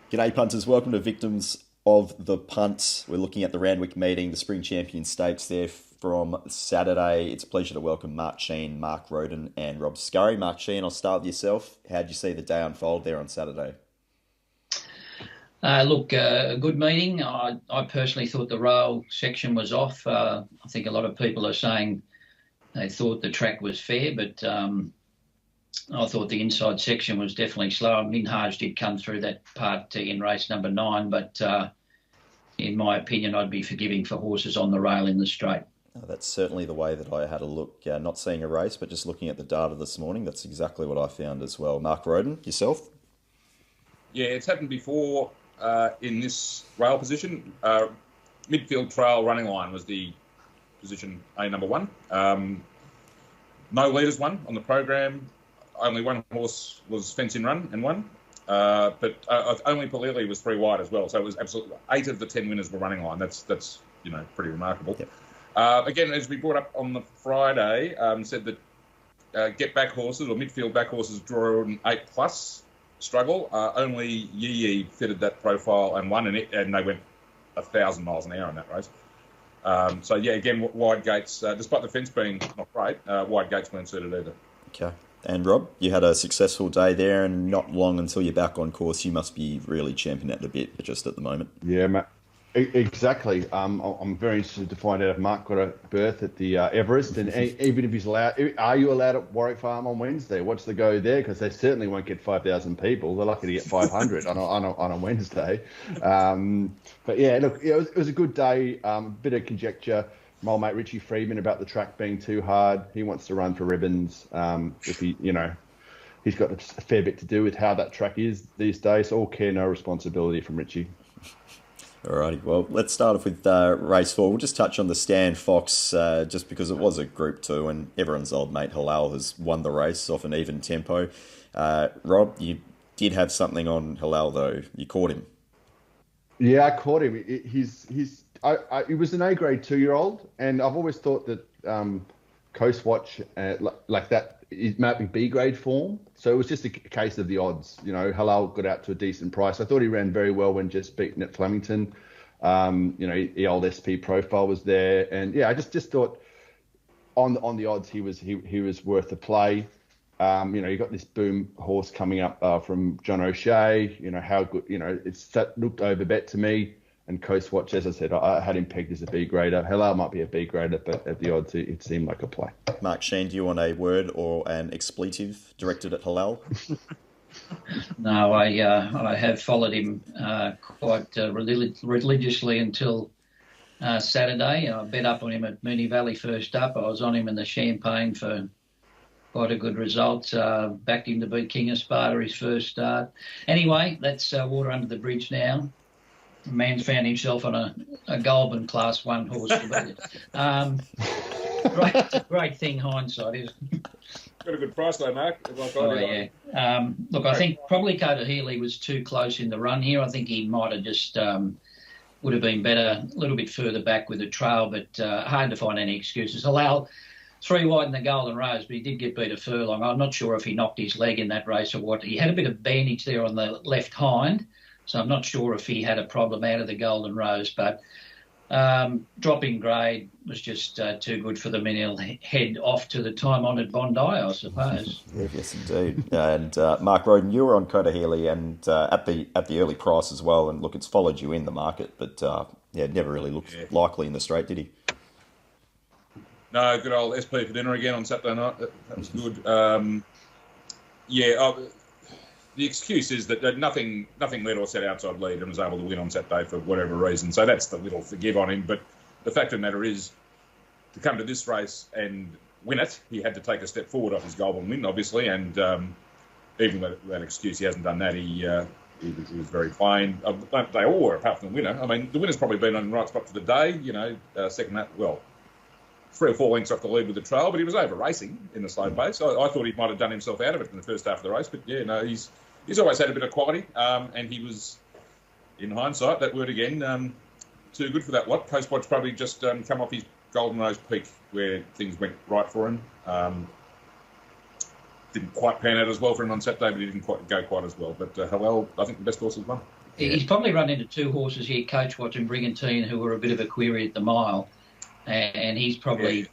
G'day punters, welcome to Victims of the Punt. We're looking at the Randwick meeting, the Spring Champion Stakes there from Saturday. It's a pleasure to welcome Mark Shean, Mark Rhoden and Rob Scurry. Mark Shean, I'll start with yourself. How did you see the day unfold there on Saturday? A good meeting. I personally thought the rail section was off. I think a lot of people are saying they thought the track was fair, but I thought the inside section was definitely slower. Minhaaj did come through that part in race number 9, but in my opinion, I'd be forgiving for horses on the rail in the straight. That's certainly the way that I had a look, not seeing a race, but just looking at the data this morning. That's exactly what I found as well. Mark Rhoden, yourself? Yeah, it's happened before in this rail position. Midfield trail running line was the position A number 1. No leaders won on the program. Only one horse was fence in run and won, but only Paulele was 3 wide as well. So it was absolutely 8 of the 10 winners were running line. That's pretty remarkable. Yep. Again, as we brought up on the Friday, said that get back horses or midfield back horses draw an 8+ struggle. Only Yee fitted that profile and won, and they went 1,000 miles an hour in that race. Again, wide gates, despite the fence being not great, wide gates weren't suited either. Okay. And Rob, you had a successful day there, and not long until you're back on course, you must be really champing at the bit just at the moment. Yeah, Matt. Exactly. I'm very interested to find out if Mark got a berth at the Everest, and even if he's allowed, are you allowed at Warwick Farm on Wednesday? What's the go there? Because they certainly won't get 5,000 people. They're lucky to get 500 on a Wednesday. But yeah, look, it was a good day. Bit of conjecture. My old mate Richie Freeman about the track being too hard. He wants to run for ribbons. If he's got a fair bit to do with how that track is these days. All care, no responsibility from Richie. Alrighty, well, let's start off with race 4. We'll just touch on the Stan Fox just because it was a Group 2 and everyone's old mate Hilal has won the race off an even tempo. Rob, you did have something on Hilal though. You caught him. Yeah, I caught him. He was an A-grade 2-year-old, and I've always thought that Coast Watch, like that, is mapping B-grade form. So it was just a case of the odds. Hilal got out to a decent price. I thought he ran very well when just beaten at Flemington. The old SP profile was there, and yeah, I just thought on the odds he was worth the play. You got this boom horse coming up from John O'Shea. How good. That looked over bet to me. And Coast Watch, as I said, I had him pegged as a B grader. Hilal might be a B grader, but at the odds, it seemed like a play. Mark Shean, do you want a word or an expletive directed at Hilal? No, I have followed him quite religiously until Saturday. I bet up on him at Moonee Valley first up. I was on him in the Champagne for quite a good result. Backed him to beat King of Sparta his first start. Anyway, that's water under the bridge now. The man's found himself on a Goulburn Class 1 horse to beat. Great thing, hindsight, isn't it? Got a good price though, Mark. I think probably Cotahealy was too close in the run here. I think he might have just would have been better a little bit further back with the trail, but hard to find any excuses. Hilal 3 wide in the Golden Rose, but he did get beat a furlong. I'm not sure if he knocked his leg in that race or what. He had a bit of bandage there on the left hind, so I'm not sure if he had a problem out of the Golden Rose, but dropping grade was just too good for them, and he'll head off to the time-honoured Bondi, I suppose. Yes, indeed. And Mark Rhoden, you were on Cotahealy and at the early price as well, and look, it's followed you in the market, but it never really looked likely in the straight, did he? No, good old SP for dinner again on Saturday night. That was good. The excuse is that nothing led or set outside lead and was able to win on Saturday for whatever reason. So that's the little forgive on him. But the fact of the matter is, to come to this race and win it, he had to take a step forward off his Goulburn win, obviously. And even with that excuse, he hasn't done that. He was very plain. They all were, apart from the winner. I mean, the winner's probably been on the right spot for the day. Second that, 3 or 4 lengths off the lead with the trail, but he was over racing in the slow pace. I thought he might have done himself out of it in the first half of the race. But he's always had a bit of quality, and he was, in hindsight, that word again, too good for that lot. Coast Watch probably just come off his Golden Rose peak where things went right for him. Didn't quite pan out as well for him on Saturday, but he didn't quite go quite as well. But Hilal, I think the best horse has won. He's probably run into two horses here, Coach Watch and Brigantine, who were a bit of a query at the mile, and he's probably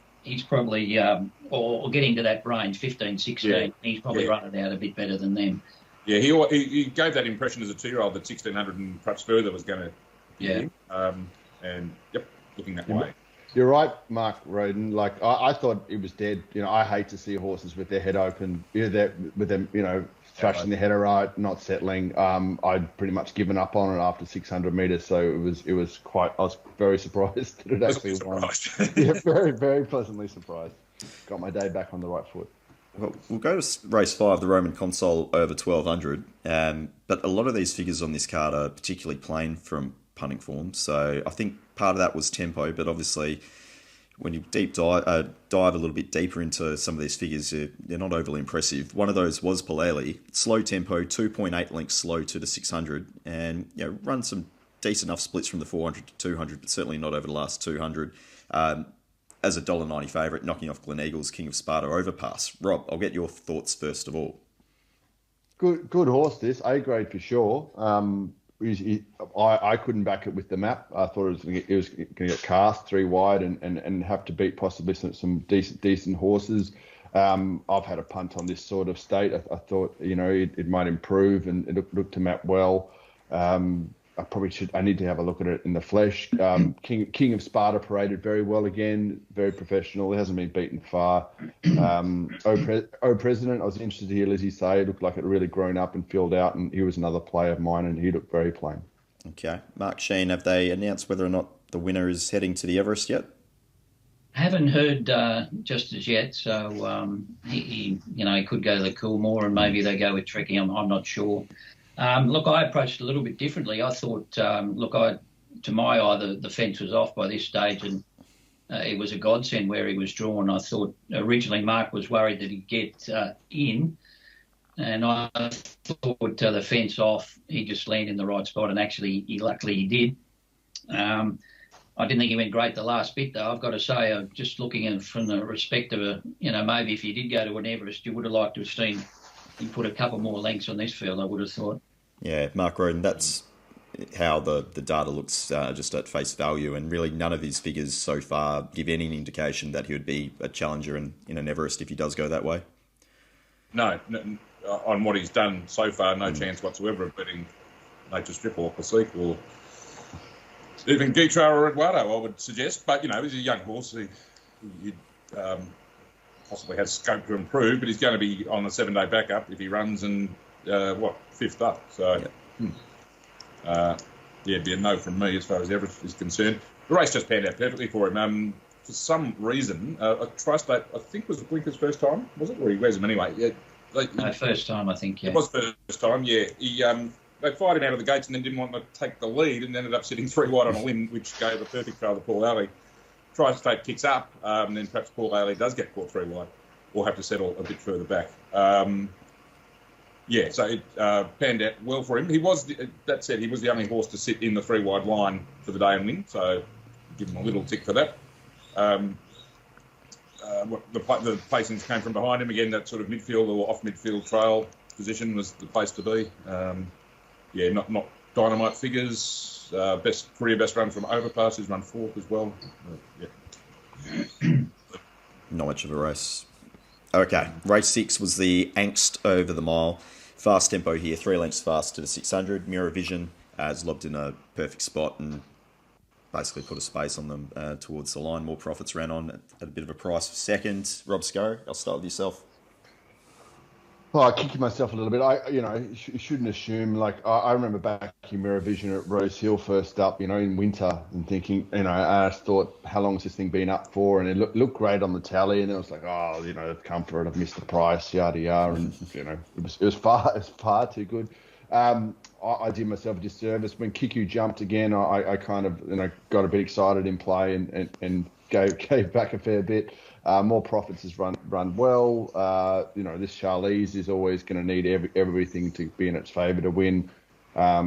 or getting to that range, 15, 16. Yeah. He's probably running out a bit better than them. Yeah, he gave that impression as a 2-year-old that 1600 and perhaps further was going to be him. And looking that way. You're right, Mark Rhoden. Like I thought it was dead. I hate to see horses with their head open, with them, thrashing the header right, not settling. I'd pretty much given up on it after 600 metres, so it was quite. I was very surprised that it actually won. Yeah, very, very pleasantly surprised. Got my day back on the right foot. Well, we'll go to race 5, the Roman Consul over 1200. But a lot of these figures on this card are particularly plain from punting form. So I think part of that was tempo, but obviously when you dive a little bit deeper into some of these figures, they're not overly impressive. One of those was Paulele, slow tempo, 2.8 lengths slow to the 600, and run some decent enough splits from the 400 to 200, but certainly not over the last 200. As a $1.90 favourite, knocking off Gleneagles King of Sparta Overpass. Rob, I'll get your thoughts first of all. Good horse, this. A grade for sure. I couldn't back it with the map. I thought it was going to get cast 3 wide and have to beat possibly some decent horses. I've had a punt on this sort of state. I thought, it might improve and it looked to map well. I need to have a look at it in the flesh. King of Sparta paraded very well again, very professional. It hasn't been beaten far. President, I was interested to hear Lizzie say it looked like it really grown up and filled out, and he was another player of mine, and he looked very plain. Okay. Mark, Shean, have they announced whether or not the winner is heading to the Everest yet? Haven't heard just as yet, so he could go to the Coolmore and maybe they go with trekking. I'm not sure. Look, I approached it a little bit differently. I thought, to my eye, the fence was off by this stage, and it was a godsend where he was drawn. I thought originally Mark was worried that he'd get in, and I thought the fence off, he just landed in the right spot, and actually, luckily he did. I didn't think he went great the last bit, though. I've got to say, just looking at it from the respect of maybe if you did go to an Everest, you would have liked to have seen him put a couple more lengths on this field, I would have thought. Yeah, Mark Rhoden, that's how the data looks just at face value, and really none of his figures so far give any indication that he would be a challenger in an Everest if he does go that way. No, on what he's done so far, no chance whatsoever of beating Nature Strip or Classique or even Guitra or Eduardo, I would suggest. But, he's a young horse. He possibly has scope to improve, but he's going to be on a 7-day backup if he runs and, 5th up. So, it'd be a no from me as far as Everest is concerned. The race just panned out perfectly for him. For some reason, a Tri-State, I think, was Blinker's first time, was it? Or he wears them anyway. Yeah, first time, I think, yeah. It was first time, yeah. They fired him out of the gates and then didn't want to take the lead and ended up sitting 3 wide on a limb, which gave a perfect trail to Paulele. Tri-State kicks up, and then perhaps Paulele does get caught 3 wide or have to settle a bit further back. So it panned out well for him. He was the only horse to sit in the 3 wide line for the day and win, so give him a little tick for that. The placings came from behind him. Again, that sort of midfield or off midfield trail position was the place to be. Not dynamite figures. Career best run from Overpass. He's run 4th as well. Not much of a race. Okay, race 6 was the Angst over the mile. Fast tempo here, 3 lengths fast to the 600. Mirra Vision has lobbed in a perfect spot and basically put a space on them towards the line. More Profits ran on at a bit of a price for second. Rob Scurry, I'll start with yourself. Well, I kicked myself a little bit. You shouldn't assume. I remember back in Mirror Vision at Rose Hill first up, in winter, and thinking, I just thought, how long has this thing been up for? And it looked great on the tally, and then it was like, I've come for it. I've missed the price, yada yada, and it was far too good. I did myself a disservice when Kiku jumped again. I kind of got a bit excited in play and gave back a fair bit. More Profits has run well. This Charlize is always going to need everything to be in its favour to win. I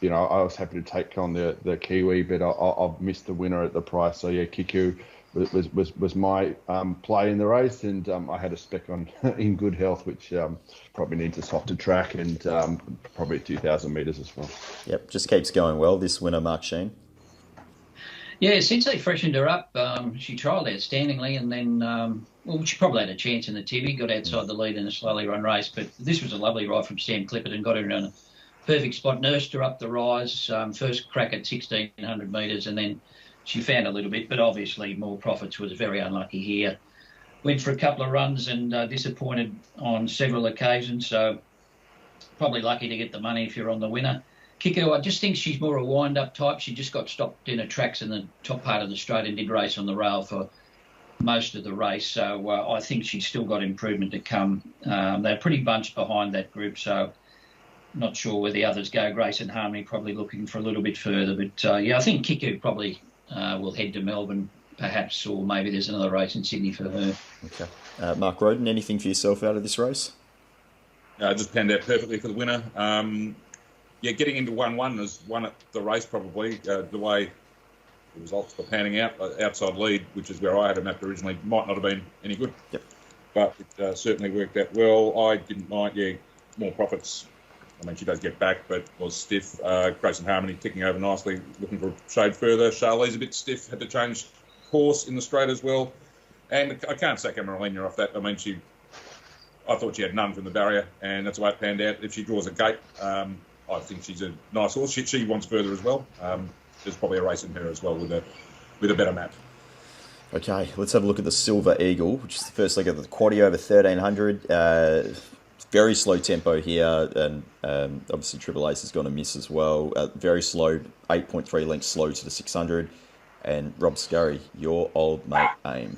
was happy to take on the Kiwi, but I've missed the winner at the price. So yeah, Kiku was my play in the race, and I had a spec on In Good Health, which probably needs a softer track and probably 2,000 metres as well. Yep, just keeps going well. This winner, Mark Shean. Yeah, since they freshened her up, she trialled outstandingly, and then she probably had a chance in the Tibi, got outside the lead in a slowly run race. But this was a lovely ride from Sam Clifford and got her in a perfect spot, nursed her up the rise, first crack at 1,600 metres, and then she found a little bit, but obviously More Profits was very unlucky here. Went for a couple of runs and disappointed on several occasions, so probably lucky to get the money if you're on the winner. Kiku, I just think she's more a wind-up type. She just got stopped in her tracks in the top part of the straight and did race on the rail for most of the race, so I think she's still got improvement to come. They're pretty bunched behind that group, so not sure where the others go. Grace and Harmony probably looking for a little bit further, but I think Kiku probably will head to Melbourne, perhaps, or maybe there's another race in Sydney for her. Okay. Mark Rhoden, anything for yourself out of this race? Just panned out perfectly for the winner. Getting into 1-1 has won at the race probably. The way the results were panning out, outside lead, which is where I had a map originally, might not have been any good. Yep. But it certainly worked out well. I didn't mind, More Profits. I mean, she does get back, but was stiff. Grace and Harmony ticking over nicely, looking for a shade further. Charlie's a bit stiff, had to change course in the straight as well. And I can't sack Emeralina off that. I mean, I thought she had none from the barrier, and that's the way it panned out. If she draws a gate, I think she's a nice horse. She wants further as well. There's probably a race in her as well with a better map. Okay, let's have a look at the Silver Eagle, which is the first leg of the quaddie over 1,300. Very slow tempo here, and obviously Triple Ace has gone a miss as well. Very slow, 8.3 lengths slow to the 600. And Rob Scurry, your old mate Aim.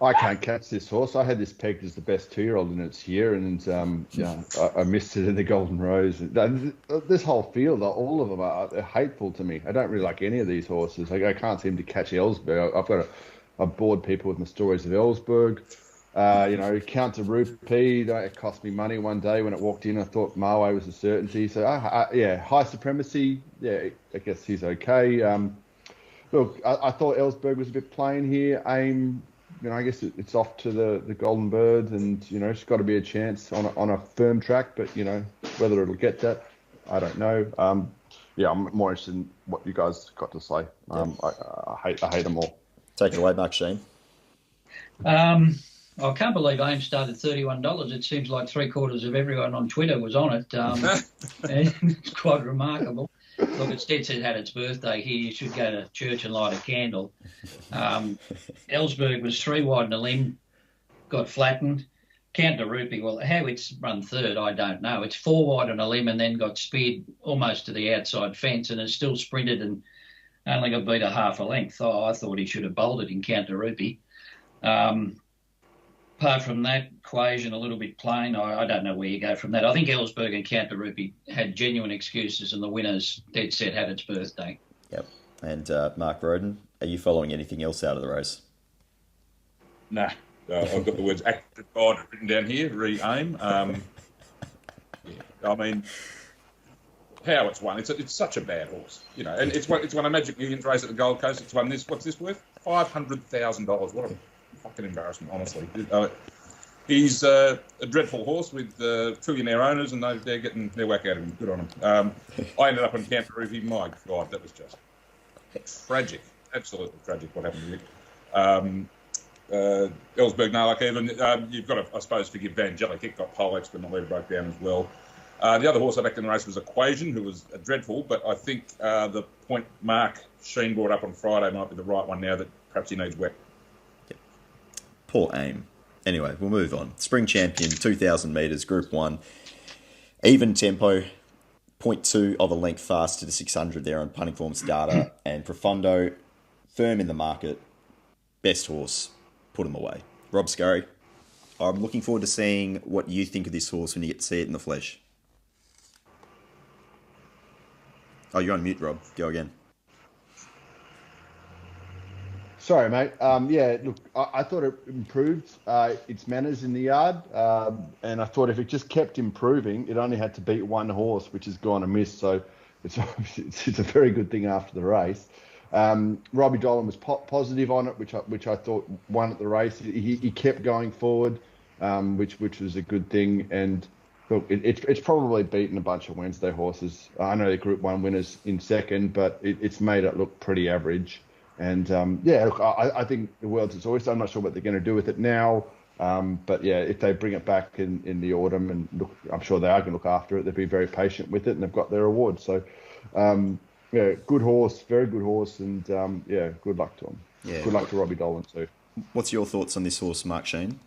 I can't catch this horse. I had this pegged as the best 2-year-old in its year, and I missed it in the Golden Rose. This whole field, all of them are hateful to me. I don't really like any of these horses. I can't seem to catch Ellsberg. I've bored people with my stories of Ellsberg. Counter Rupee, it cost me money one day when it walked in. I thought Marway was a certainty. So, High Supremacy, I guess he's okay. I thought Ellsberg was a bit plain here. Aim, I guess it's off to the Golden Bird, and, it's got to be a chance on a firm track, but, whether it'll get that, I don't know. I'm more interested in what you guys got to say. I hate them all. Take it away, Mark Shean. I can't believe AIM started $31. It seems like 3/4 of everyone on Twitter was on it. It's quite remarkable. Look, it's dead set had its birthday here. You should go to church and light a candle. Ellsberg was 3 wide and a limb, got flattened. Counter Rupee, well, how it's run third, I don't know. It's 4 wide and a limb and then got speared almost to the outside fence and has still sprinted and only got beat a half a length. I thought he should have bolted in Counter Rupee. Apart from that equation, a little bit plain. I don't know where you go from that. I think Ellsberg and Counter Rupee had genuine excuses, and the winners dead set had its birthday. Yep. And Mark Rhoden, are you following anything else out of the race? Nah. I've got the words active God written down here, re-aim. I mean, how it's won. It's such a bad horse, and it's won a Magic Millions race at the Gold Coast. It's won this. What's this worth? $500,000. What a fucking embarrassment, honestly. He's a dreadful horse with trillionaire owners, and they're getting their whack out of him. Good on them. I ended up on Camp Rupee. My God, that was just tragic. Absolutely tragic what happened to it. Ellsberg, no luck even. You've got to, I suppose, forgive Vangelic. It got pole X when the lead broke down as well. The other horse I backed in the race was Equation, who was dreadful, but I think the point Mark Shean brought up on Friday might be the right one now that perhaps he needs wet. Yep. Poor Aim. Anyway, we'll move on. Spring Champion, 2,000 metres, Group 1. Even tempo, 0.2 of a length fast to the 600 there on Punting Forms data. And Profondo, firm in the market, best horse, put him away. Rob Scurry, I'm looking forward to seeing what you think of this horse when you get to see it in the flesh. Oh, you're on mute, Rob. Go again. Sorry, mate. Look, I thought it improved its manners in the yard, and I thought if it just kept improving, it only had to beat one horse, which has gone amiss. So it's a very good thing after the race. Robbie Dolan was positive on it, which I thought won at the race. He kept going forward, which was a good thing. And look, it's probably beaten a bunch of Wednesday horses. I know they're Group 1 winners in second, but it's made it look pretty average. And look, I think the world's its oyster. I'm not sure what they're going to do with it now. But yeah, if they bring it back in the autumn, and look, I'm sure they are going to look after it. They'll be very patient with it, and they've got their reward. So, good horse, very good horse, and good luck to him. Yeah, good luck to Robbie Dolan too. What's your thoughts on this horse, Mark Shean?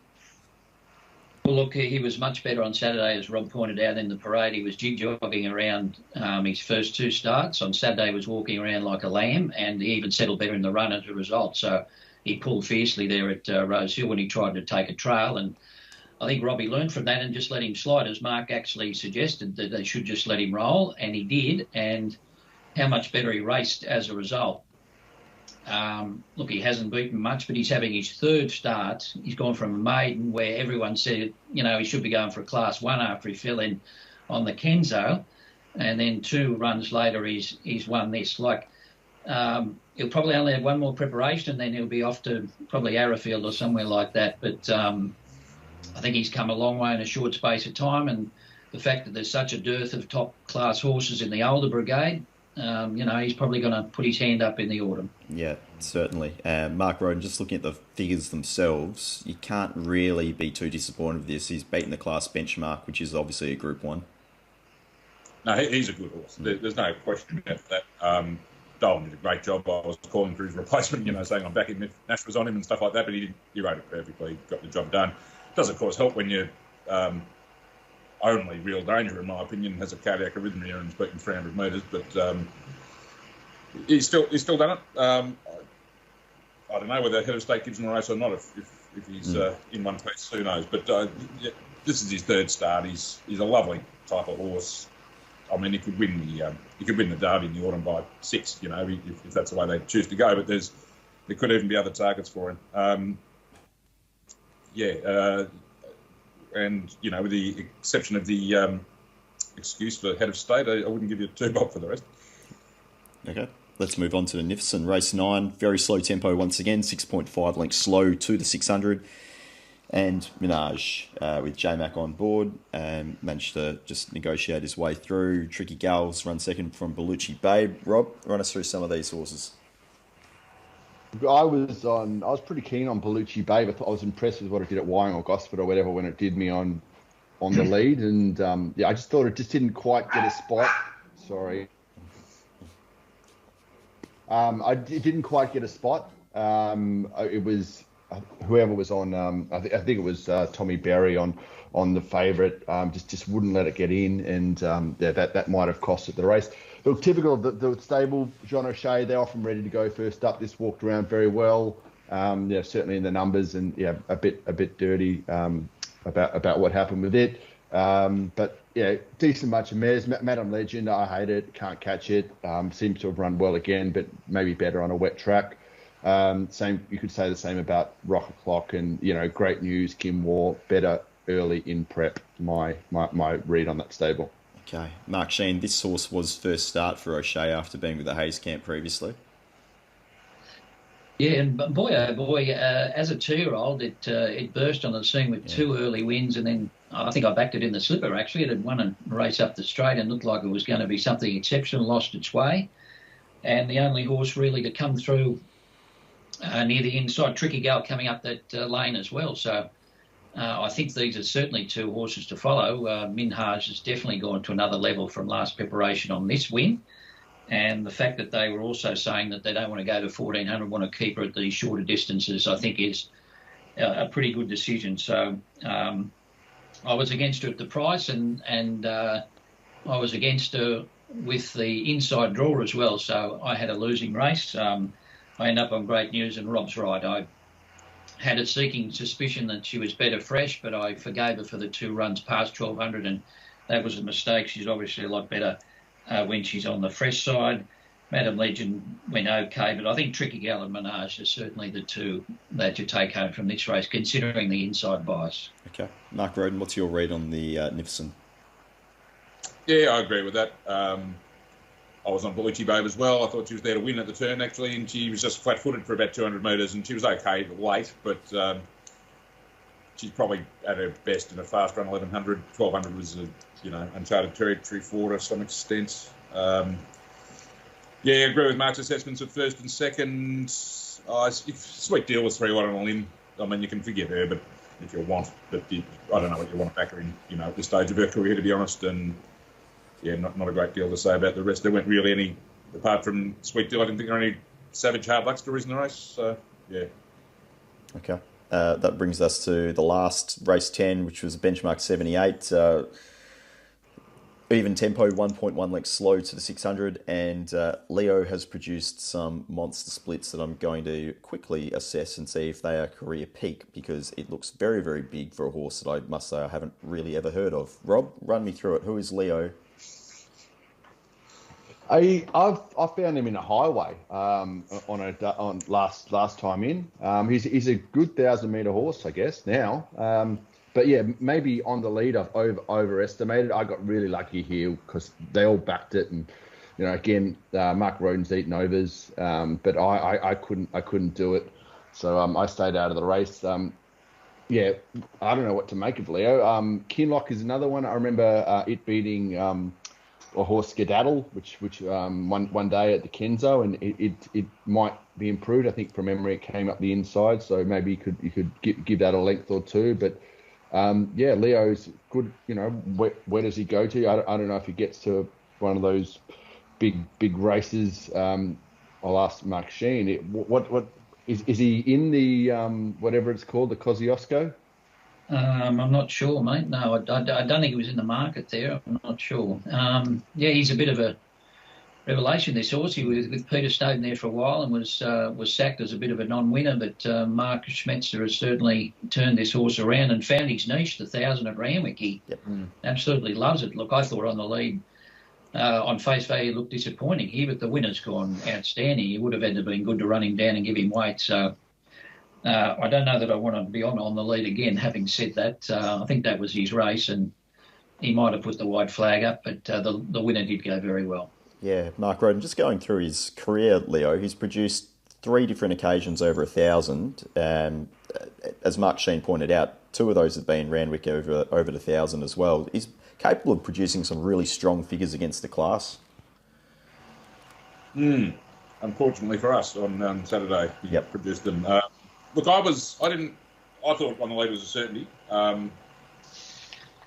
Well, look, he was much better on Saturday, as Rob pointed out in the parade. He was jig-jogging around his first 2 starts. On Saturday, he was walking around like a lamb, and he even settled better in the run as a result. So he pulled fiercely there at Rose Hill when he tried to take a trail. And I think Robbie learned from that and just let him slide, as Mark actually suggested that they should just let him roll, and he did. And how much better he raced as a result. Look, he hasn't beaten much, but he's having his 3rd start. He's gone from a maiden where everyone said, he should be going for a Class 1 after he fell in on the Kenzo. And then 2 runs later, he's won this. He'll probably only have one more preparation, and then he'll be off to probably Arrowfield or somewhere like that. But I think he's come a long way in a short space of time. And the fact that there's such a dearth of top-class horses in the older brigade, he's probably going to put his hand up in the autumn. Yeah, certainly. Mark Rhoden, just looking at the figures themselves, you can't really be too disappointed with this. He's beaten the class benchmark, which is obviously a Group 1. No, he's a good horse. There's no question about that. Dolan did a great job. I was calling for his replacement, saying I'm back in if Nash was on him and stuff like that, but he rode it perfectly. He got the job done. It does, of course, help when you only real danger, in my opinion, has a cardiac arrhythmia and is beaten 300 metres, but he's still done it. I don't know whether Head of State gives him a race or not. If he's in one piece, who knows? But this is his 3rd start. He's a lovely type of horse. I mean, he could win the Derby in the autumn by 6, if that's the way they choose to go. But there could even be other targets for him. And, with the exception of the excuse for Head of State, I wouldn't give you 2 bob for the rest. Okay, let's move on to the Nivison. Race 9, very slow tempo once again, 6.5 lengths slow to the 600. And Minhaaj, with J-Mac on board, managed to just negotiate his way through. Tricky Gals run second from Bellucci Babe. Rob, run us through some of these horses. I was pretty keen on Bellucci Babe. I was impressed with what it did at Wyong or Gosford or whatever when it did me on the lead. And I just thought it just didn't quite get a spot. Sorry. It didn't quite get a spot. It was whoever was on. I think it was Tommy Berry on the favourite. Just wouldn't let it get in, and that might have cost it the race. Look, typical of the stable, John O'Shea, they're often ready to go first up. This walked around very well. Certainly in the numbers, and a bit dirty about what happened with it. But decent bunch of mares. Madam Legend, I hate it, can't catch it. Seems to have run well again, but maybe better on a wet track. You could say the same about Rock O'Clock and Great News, Kim War, better early in prep. My read on that stable. Okay, Mark Shean, this horse was first start for O'Shea after being with the Hayes camp previously. Yeah, and boy, oh boy, as a 2-year-old, it burst on the scene with 2 early wins, and then I think I backed it in the slipper, actually. It had won a race up the straight and looked like it was going to be something exceptional, lost its way. And the only horse really to come through near the inside, Tricky Gal coming up that lane as well. So I think these are certainly 2 horses to follow. Minhaaj has definitely gone to another level from last preparation on this win. And the fact that they were also saying that they don't want to go to 1400, want to keep her at these shorter distances, I think is a pretty good decision. So I was against her at the price, and I was against her with the inside draw as well. So I had a losing race. I end up on Great News, and Rob's right. I had a seeking suspicion that she was better fresh, but I forgave her for the 2 runs past 1200, and that was a mistake. She's obviously a lot better when she's on the fresh side. Madam Legend went okay, but I think Tricky Gal and Minhaaj are certainly the 2 that you take home from this race, considering the inside bias. Okay. Mark Rhoden, what's your read on the Nivison? Yeah, I agree with that. I was on Bellucci Babe as well. I thought she was there to win at the turn, actually, and she was just flat-footed for about 200 metres, and she was okay late, but she's probably at her best in a fast run, 1100. 1200 was, uncharted territory for her to some extent. Yeah, I agree with Mark's assessments at first and second. If Sweet Deal was 3-1 on a limb, I mean, you can forget her, but if you want, I don't know what you want to back her in, at this stage of her career, to be honest, and yeah, not a great deal to say about the rest. There weren't really any, apart from Sweet Deal, I didn't think there were any savage hard luck stories in the race, so yeah. Okay. That brings us to the last race 10, which was benchmark 78. Even tempo, 1.1 lengths slow to the 600, and Leo has produced some monster splits that I'm going to quickly assess and see if they are career peak, because it looks very, very big for a horse that I must say I haven't really ever heard of. Rob, run me through it. Who is Leo? I found him in a highway on last time in. He's a good 1,000-metre horse, I guess now. But yeah, maybe on the lead I've overestimated. I got really lucky here because they all backed it, and again, Mark Rhoden's eaten overs, but I couldn't do it, so I stayed out of the race. Yeah, I don't know what to make of Leo. Kinloch is another one. I remember it beating a horse Skedaddle, which one day at the Kenzo, and it might be improved. I think from memory it came up the inside, so maybe you could give that a length or two. But yeah, Leo's good. Where does he go to? I don't know if he gets to one of those big races. I'll ask Mark Shean. What is he in the whatever it's called, the Kosciuszko? I'm not sure, mate. No, I don't think he was in the market there. I'm not sure. Yeah, he's a bit of a revelation, this horse. He was with Peter Snowden there for a while and was sacked as a bit of a non-winner, but Mark Schmetzer has certainly turned this horse around and found his niche, the 1,000 at Randwick. He absolutely loves it. Look, I thought on the lead, on face value, it looked disappointing here, but the winner's gone outstanding. He would have had to been good to run him down and give him weight, so I don't know that I want to be on the lead again. Having said that, I think that was his race, and he might have put the white flag up, but the winner did go very well. Yeah, Mark Rhoden, just going through his career, Leo, he's produced 3 different occasions over 1,000. As Mark Shean pointed out, 2 of those have been Randwick over the 1,000 as well. He's capable of producing some really strong figures against the class. Unfortunately for us, on Saturday, he produced them. Look, I thought on the lead was a certainty. And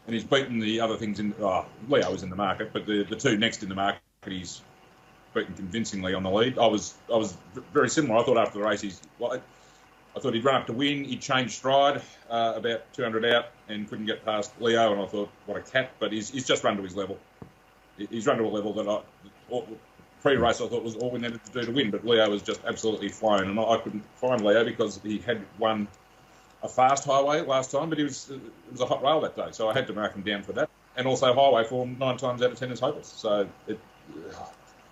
he's beaten the other things Leo was in the market, but the 2 next in the market, he's beaten convincingly on the lead. I was very similar. I thought after the race, I thought he'd run up to win. He'd changed stride about 200 out and couldn't get past Leo, and I thought, what a cat. But he's just run to his level. He's run to a level that pre-race I thought was all we needed to do to win, but Leo was just absolutely flown, and I couldn't find Leo because he had won a fast highway last time, but it was a hot rail that day, so I had to mark him down for that. And also highway form 9 times out of 10 is hopeless. So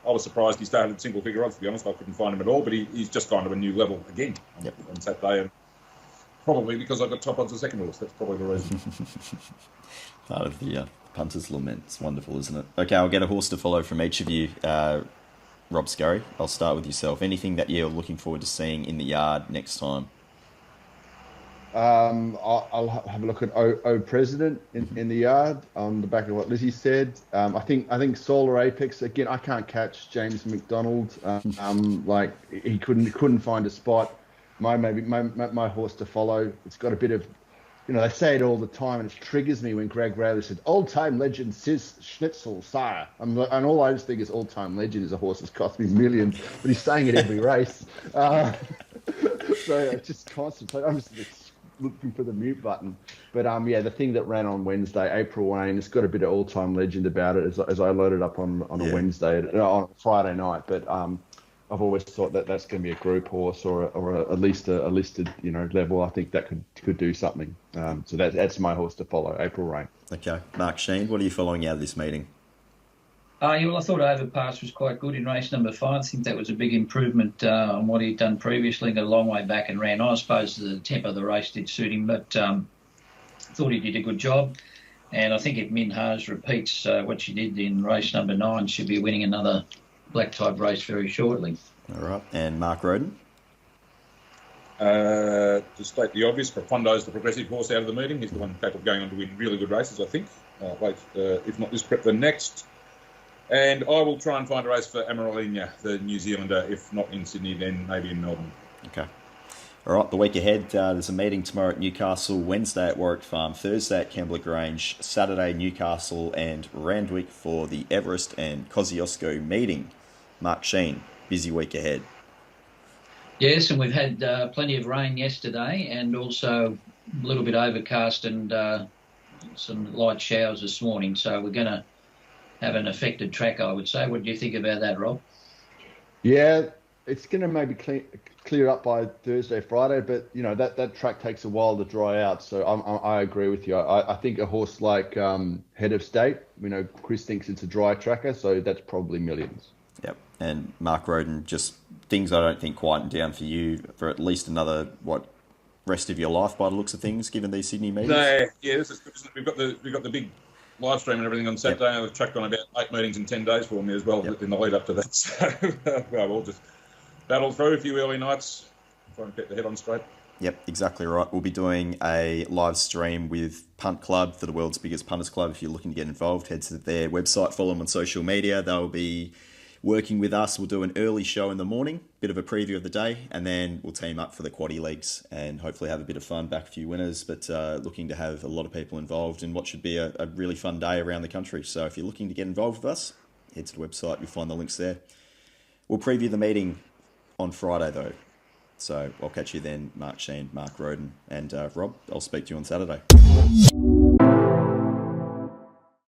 I was surprised he started single figure odds, to be honest. I couldn't find him at all, but he's just gone to a new level again on Saturday, and probably because I got top odds the second horse. That's probably the reason. Part of the punter's lament. It's wonderful, isn't it? Okay, I'll get a horse to follow from each of you. Rob Scurry, I'll start with yourself. Anything that you're looking forward to seeing in the yard next time? I'll have a look at O President in the yard on the back of what Lizzie said. I think Solar Apex again. I can't catch James McDonald. Like he couldn't find a spot. My horse to follow. It's got a bit of, they say it all the time, and it triggers me when Greg Rayleigh said, "Old time legend Sis Schnitzel, sire." And all I just think is old time legend is a horse that's cost me millions, but he's saying it every race. So I just concentrate. I'm just looking for the mute button. But the thing that ran on Wednesday, April Wayne, it's got a bit of all time legend about it as I loaded up on a Wednesday, on a Friday night. But I've always thought that that's going to be a group horse or at least a listed level. I think that could do something. So that's my horse to follow, April Rain. Okay, Mark Shean, what are you following out of this meeting? Well, I thought Overpass was quite good in race number 5. I think that was a big improvement on what he'd done previously. Got a long way back and ran. I suppose the tempo of the race did suit him, but thought he did a good job. And I think if Minhaaj repeats what she did in race number 9, she'll be winning another black type race very shortly. All right. And Mark Rhoden? To state the obvious, Profondo's the progressive horse out of the meeting. He's the one capable of going on to win really good races, I think. If not this prep, then next. And I will try and find a race for Amaralina, the New Zealander. If not in Sydney, then maybe in Melbourne. Okay. All right, the week ahead, there's a meeting tomorrow at Newcastle, Wednesday at Warwick Farm, Thursday at Kembla Grange, Saturday Newcastle and Randwick for the Everest and Kosciuszko meeting. Mark Shean, busy week ahead. Yes, and we've had plenty of rain yesterday and also a little bit overcast and some light showers this morning. So we're going to have an affected track, I would say. What do you think about that, Rob? Yeah, it's going to maybe clear up by Thursday, Friday, but that track takes a while to dry out. So I agree with you. I think a horse like Head of State, Chris thinks it's a dry tracker, so that's probably millions. Yep. And Mark Rhoden, just things I don't think quieten down for you for at least another rest of your life by the looks of things, given these Sydney meetings. No, yeah, this is good. We've got the big live stream and everything on Saturday. Yep. I've tracked on about 8 meetings in 10 days for me as well in the lead up to that. So we'll just battle through a few early nights, try and get the head on straight. Yep, exactly right. We'll be doing a live stream with Punt Club, for the world's biggest punters club. If you're looking to get involved, head to their website, follow them on social media. They'll be working with us. We'll do an early show in the morning, bit of a preview of the day, and then we'll team up for the quaddie legs and hopefully have a bit of fun, back a few winners, but looking to have a lot of people involved in what should be a really fun day around the country. So if you're looking to get involved with us, head to the website. You'll find the links there. We'll preview the meeting on Friday, though. So I'll catch you then, Mark Shean, Mark Rhoden, and Rob, I'll speak to you on Saturday.